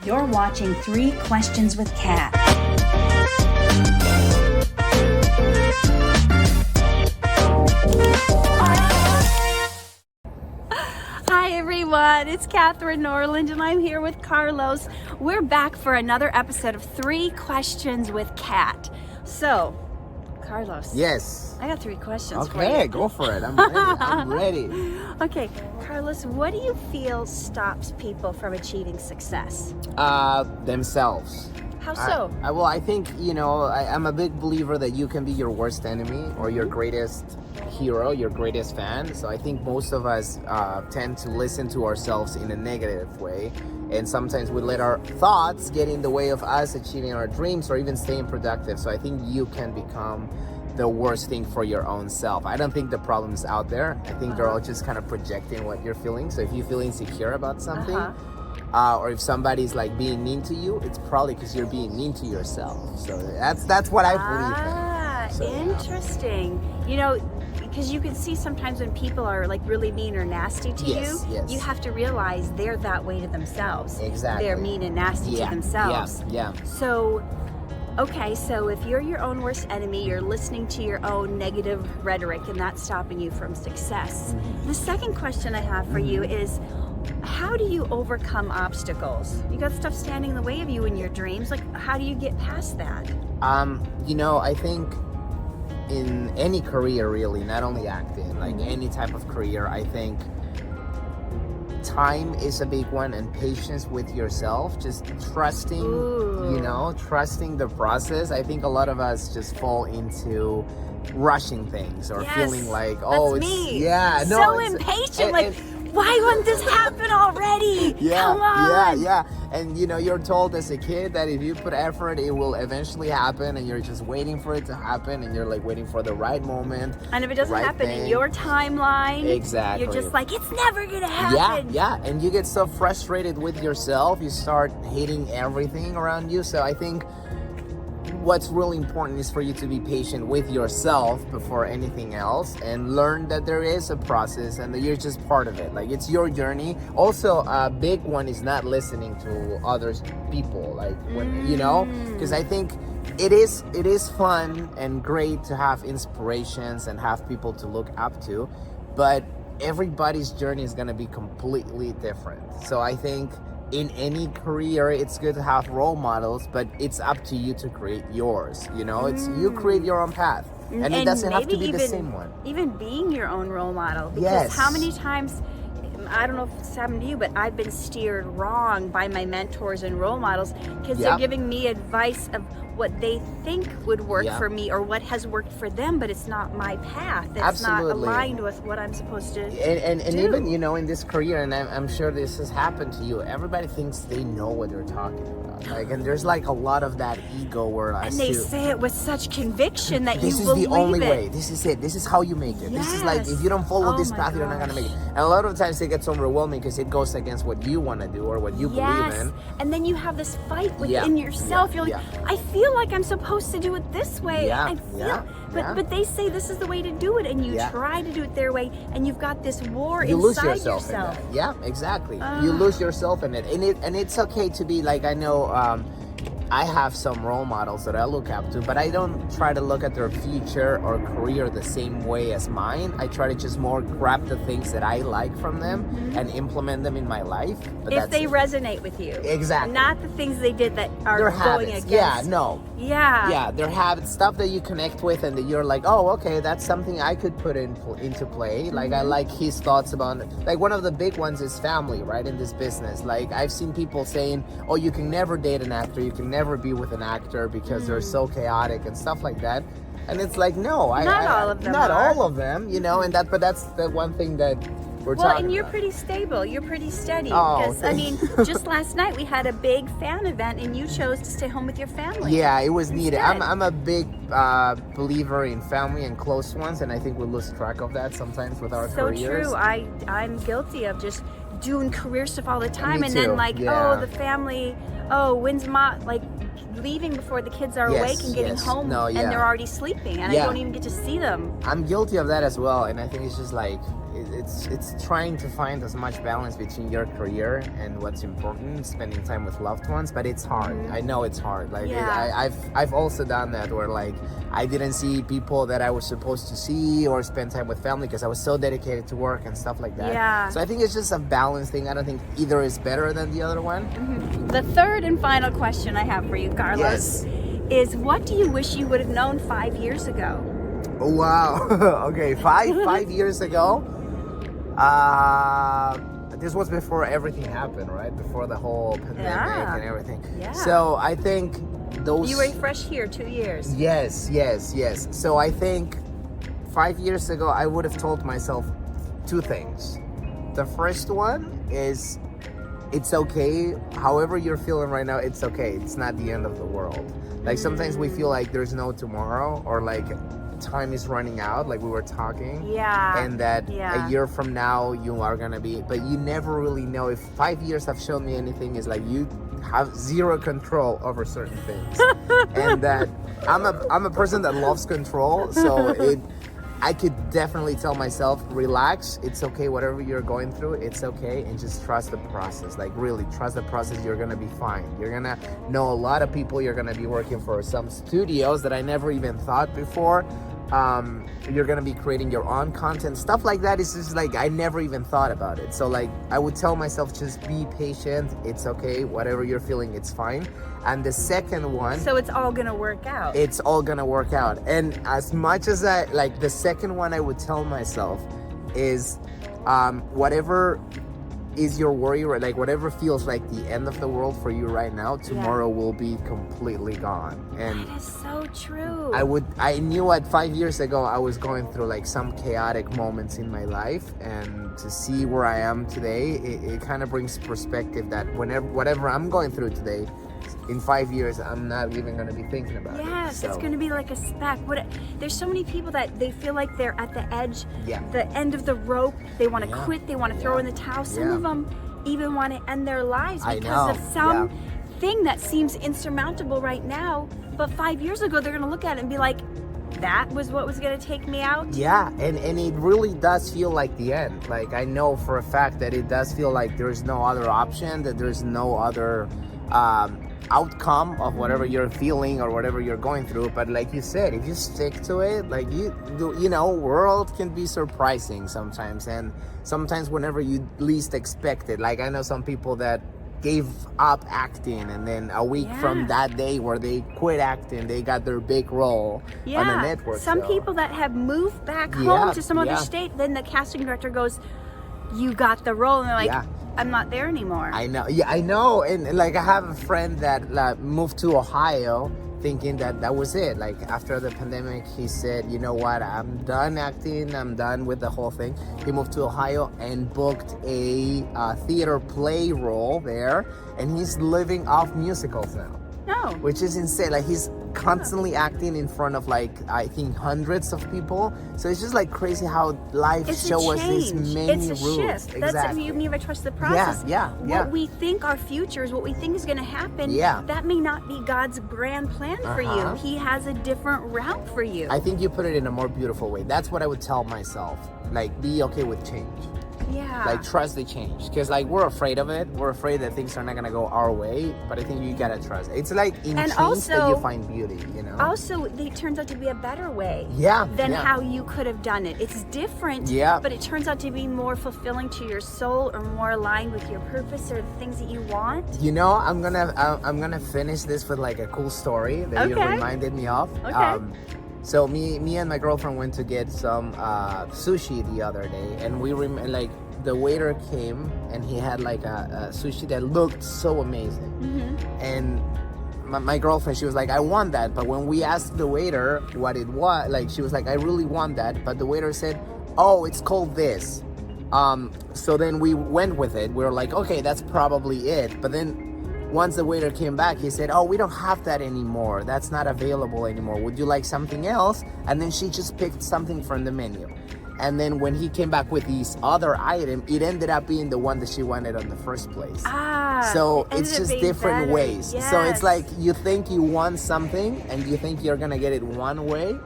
You're watching 3 Questions with Kat. Hi everyone, it's Catherine Norland and I'm here with Carlos. We're back for another episode of 3 Questions with Kat. So, Carlos. Yes. I got 3 questions for you. Okay, go for it. I'm ready. Okay, Carlos, what do you feel stops people from achieving success? Themselves. How so? I think, I'm a big believer that you can be your worst enemy or your greatest hero, your greatest fan. So I think most of us tend to listen to ourselves in a negative way. And sometimes we let our thoughts get in the way of us achieving our dreams or even staying productive. So I think you can become the worst thing for your own self. I don't think the problem's out there. I think they're all just kind of projecting what you're feeling. So if you feel insecure about something, or if somebody's like being mean to you, it's probably because you're being mean to yourself. So that's what I believe in. Interesting. Because you can see sometimes when people are like really mean or nasty to you, you have to realize they're that way to themselves. Exactly. They're mean and nasty to themselves. Yeah. So, okay, so if you're your own worst enemy, you're listening to your own negative rhetoric and that's stopping you from success. Mm-hmm. The second question I have for you is, how do you overcome obstacles? You got stuff standing in the way of you in your dreams. Like, how do you get past that? I think in any career, really, not only acting, like any type of career, I think time is a big one, and patience with yourself, just trusting, trusting the process. I think a lot of us just fall into rushing things or feeling like, that's me. So impatient, why wouldn't this happen already? Come on. Yeah. And you're told as a kid that if you put effort, it will eventually happen, and you're just waiting for it to happen, and you're like waiting for the right moment. And if it doesn't happen in your timeline, exactly, you're just like, it's never gonna happen. Yeah. And you get so frustrated with yourself, you start hating everything around you. So I think what's really important is for you to be patient with yourself before anything else, and learn that there is a process and that you're just part of it. Like, it's your journey. Also, a big one is not listening to others people, like when because I think it is fun and great to have inspirations and have people to look up to, but everybody's journey is going to be completely different. So I think in any career, it's good to have role models, but it's up to you to create yours. It's you create your own path, and it doesn't have to be the same one. Even being your own role model, because how many times, I don't know if it's happened to you, but I've been steered wrong by my mentors and role models because they're giving me advice of what they think would work for me or what has worked for them, but it's not my path. It's not aligned with what I'm supposed to do. And even, in this career, and I'm sure this has happened to you, everybody thinks they know what they're talking about. And there's like a lot of that ego where and they say it with such conviction that this you is the only it. way. This is it. This is how you make it. This is like, if you don't follow this path, you're not going to make it. And a lot of times it gets overwhelming because it goes against what you want to do or what you believe in. And then you have this fight within yourself. You're like, I feel like I'm supposed to do it this way. But they say this is the way to do it, and you try to do it their way, and you've got this war you inside lose yourself. In that. Yeah, exactly. You lose yourself in it, and it's okay to be like, I know I have some role models that I look up to, but I don't try to look at their future or career the same way as mine. I try to just more grab the things that I like from them and implement them in my life. But if they resonate with you. Exactly. Not the things they did that are their going habits. against. Their habits, stuff that you connect with and that you're like, oh, okay, that's something I could put into play. Like, I like his thoughts about it. Like, one of the big ones is family, right, in this business. Like, I've seen people saying, oh, you can never date an actor, you can never be with an actor because they're so chaotic and stuff like that. And it's like, no, not all of them, and that's the one thing that we're talking about. Well, and you're about. Pretty stable. You're pretty steady. Oh, because, just last night we had a big fan event and you chose to stay home with your family. Yeah, it was needed. I'm a big believer in family and close ones, and I think we lose track of that sometimes with our careers. So true. I'm guilty of just doing career stuff all the time, and then the family, when's leaving before the kids are awake and getting home, and they're already sleeping, and I don't even get to see them. I'm guilty of that as well, and I think it's just like it's trying to find as much balance between your career and what's important, spending time with loved ones. But it's hard. I know it's hard. Like I've also done that where like I didn't see people that I was supposed to see or spend time with family because I was so dedicated to work and stuff like that. Yeah. So I think it's just a balance thing. I don't think either is better than the other one. The third and final question I have for you, Carlos, is what do you wish you would have known 5 years ago? Oh, wow. Okay, five years ago. This was before everything happened, right? Before the whole pandemic and everything. Yeah. So I think those. You were fresh here 2 years. Yes. So I think 5 years ago I would have told myself two things. The first one is it's okay. However you're feeling right now, it's okay. It's not the end of the world. Like sometimes we feel like there's no tomorrow or like time is running out, like we were talking. Yeah. And that a year from now you are gonna be, but you never really know. If 5 years have shown me anything, is like you have zero control over certain things. And that I'm a person that loves control, so I could definitely tell myself, relax, it's okay, whatever you're going through, it's okay, and just trust the process. Like really trust the process, you're gonna be fine. You're gonna know a lot of people, you're gonna be working for some studios that I never even thought before. You're gonna be creating your own content, stuff like that. It's just like I never even thought about it. So like I would tell myself, just be patient, it's okay, whatever you're feeling, it's fine. And the second one, so it's all gonna work out. It's all gonna work out. And as much as I like, the second one I would tell myself is whatever is your worry, right? Like whatever feels like the end of the world for you right now, tomorrow will be completely gone. And that is so true. I knew at 5 years ago I was going through like some chaotic moments in my life, and to see where I am today, it kind of brings perspective that whatever I'm going through today, in 5 years I'm not even going to be thinking about it. Yes, it's going to be like a speck. There's so many people that they feel like they're at the edge, the end of the rope. They want to quit, they want to throw in the towel. Some of them even want to end their lives because of some thing that seems insurmountable right now, but 5 years ago they're going to look at it and be like, that was what was going to take me out. And it really does feel like the end. Like I know for a fact that it does feel like there's no other option, that there's no other outcome of whatever you're feeling or whatever you're going through. But like you said, if you stick to it, like you know, world can be surprising sometimes, and sometimes whenever you least expect it. Like I know some people that gave up acting, and then a week from that day where they quit acting, they got their big role on a network some show. People that have moved back home to some other state, then the casting director goes, you got the role, and they're like, I'm not there anymore. I know. Yeah, I know. And like I have a friend that moved to Ohio thinking that was it. Like after the pandemic, he said, you know what, I'm done acting, I'm done with the whole thing. He moved to Ohio and booked a theater play role there, and he's living off musicals now. No. Which is insane. Like he's constantly acting in front of like I think hundreds of people. So it's just like crazy how life shows us these many rules. It's a shift. That's what you mean by trust the process. What we think our future is, what we think is going to happen, that may not be God's grand plan for you. He has a different route for you. I think you put it in a more beautiful way. That's what I would tell myself. Like be okay with change. Like trust the change, because like we're afraid of it. We're afraid that things are not gonna go our way, but I think you gotta trust. It's like in change that you find beauty, you know. Also, it turns out to be a better way than how you could have done it. It's different, but it turns out to be more fulfilling to your soul, or more aligned with your purpose or the things that you want. You know, I'm gonna finish this with like a cool story that you reminded me of. So me and my girlfriend went to get some sushi the other day, and we like the waiter came and he had like a sushi that looked so amazing. And my girlfriend, she was like, I want that. But when we asked the waiter what it was, like she was like, I really want that. But the waiter said, oh, it's called this. So then we went with it. We were like, okay, that's probably it. But then once the waiter came back, he said, oh, we don't have that anymore. That's not available anymore. Would you like something else? And then she just picked something from the menu. And then when he came back with this other item, it ended up being the one that she wanted in the first place. So it's just different ways. So it's like you think you want something and you think you're going to get it one way,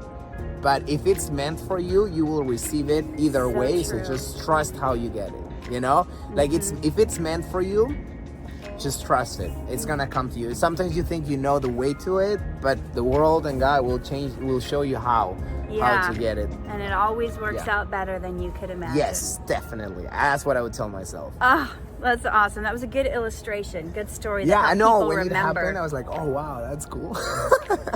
But if it's meant for you, you will receive it either So way. true. So just trust how you get it, you know? Like if it's meant for you, just trust it. It's gonna come to you. Sometimes you think you know the way to it, but the world and God will show you how to get it. And it always works Yeah. out better than you could imagine. Yes, definitely. That's what I would tell myself. Ah, that's awesome. That was a good illustration, good story. That Yeah, helped I know. people When it remember. happened, I was like, oh wow, that's cool.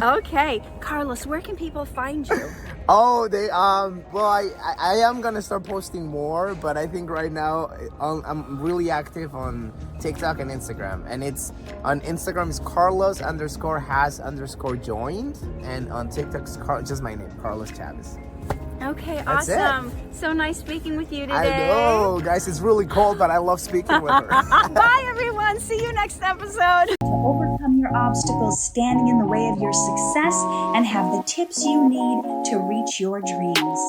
Okay, Carlos, where can people find you? Oh, they well, I am gonna start posting more, but I think right now I'm really active on TikTok and Instagram, and it's on Instagram is Carlos_has_joined, and on TikTok's just my name, Carlos Chavez. Okay, That's awesome. So nice speaking with you today. I know, guys, it's really cold, but I love speaking with her. Bye, everyone. See you next episode. To overcome your obstacles standing in the way of your success and have the tips you need to reach your dreams.